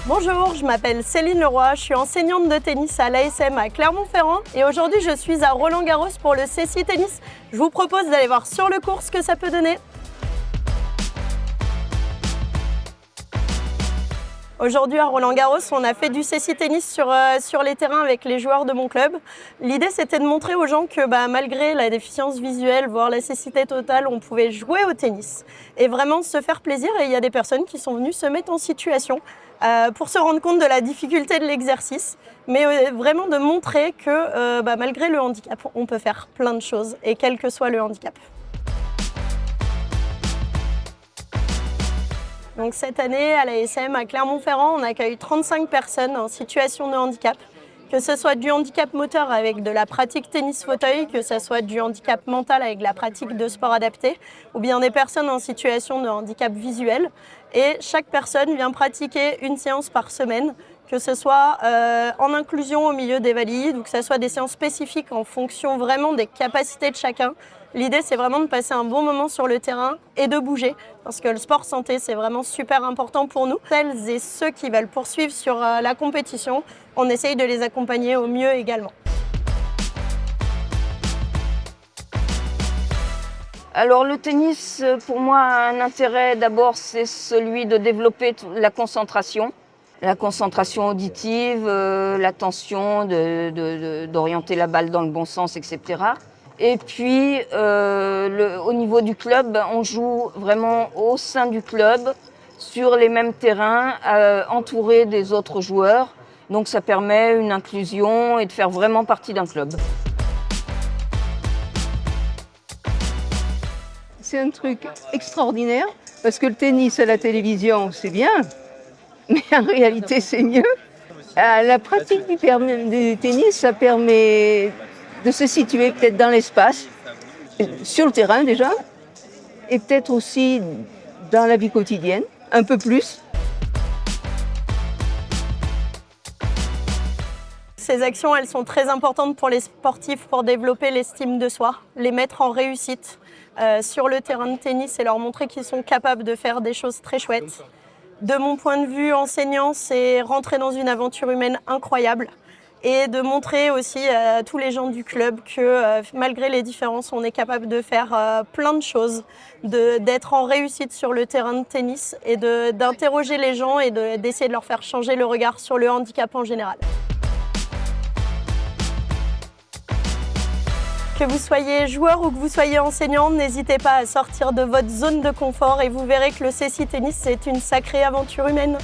Bonjour, je m'appelle Céline Leroy, je suis enseignante de tennis à l'ASM à Clermont-Ferrand et aujourd'hui je suis à Roland-Garros pour le CSI Tennis. Je vous propose d'aller voir sur le court ce que ça peut donner. Aujourd'hui à Roland-Garros, on a fait du CSI Tennis sur les terrains avec les joueurs de mon club. L'idée c'était de montrer aux gens que malgré la déficience visuelle, voire la cécité totale, on pouvait jouer au tennis et vraiment se faire plaisir. Et il y a des personnes qui sont venues se mettre en situation pour se rendre compte de la difficulté de l'exercice, mais vraiment de montrer que malgré le handicap, on peut faire plein de choses et quel que soit le handicap. Donc cette année, à l'ASM à Clermont-Ferrand, on accueille 35 personnes en situation de handicap, que ce soit du handicap moteur avec de la pratique tennis-fauteuil, que ce soit du handicap mental avec de la pratique de sport adapté, ou bien des personnes en situation de handicap visuel. Et chaque personne vient pratiquer une séance par semaine, que ce soit en inclusion au milieu des valides, ou que ce soit des séances spécifiques en fonction vraiment des capacités de chacun. L'idée, c'est vraiment de passer un bon moment sur le terrain et de bouger, parce que le sport santé, c'est vraiment super important pour nous. Celles et ceux qui veulent poursuivre sur la compétition, on essaye de les accompagner au mieux également. Alors le tennis, pour moi, a un intérêt d'abord, c'est celui de développer la concentration auditive, l'attention, d'orienter la balle dans le bon sens, etc. Et puis, au niveau du club, on joue vraiment au sein du club, sur les mêmes terrains, entouré des autres joueurs. Donc ça permet une inclusion et de faire vraiment partie d'un club. C'est un truc extraordinaire, parce que le tennis à la télévision, c'est bien, mais en réalité, c'est mieux. La pratique du tennis, ça permet de se situer peut-être dans l'espace, sur le terrain déjà, et peut-être aussi dans la vie quotidienne, un peu plus. Ces actions, elles sont très importantes pour les sportifs pour développer l'estime de soi, les mettre en réussite sur le terrain de tennis et leur montrer qu'ils sont capables de faire des choses très chouettes. De mon point de vue enseignant, c'est rentrer dans une aventure humaine incroyable et de montrer aussi à tous les gens du club que malgré les différences, on est capable de faire plein de choses, d'être en réussite sur le terrain de tennis et d'interroger les gens et d'essayer de leur faire changer le regard sur le handicap en général. Que vous soyez joueur ou que vous soyez enseignant, n'hésitez pas à sortir de votre zone de confort et vous verrez que le CSI Tennis, c'est une sacrée aventure humaine.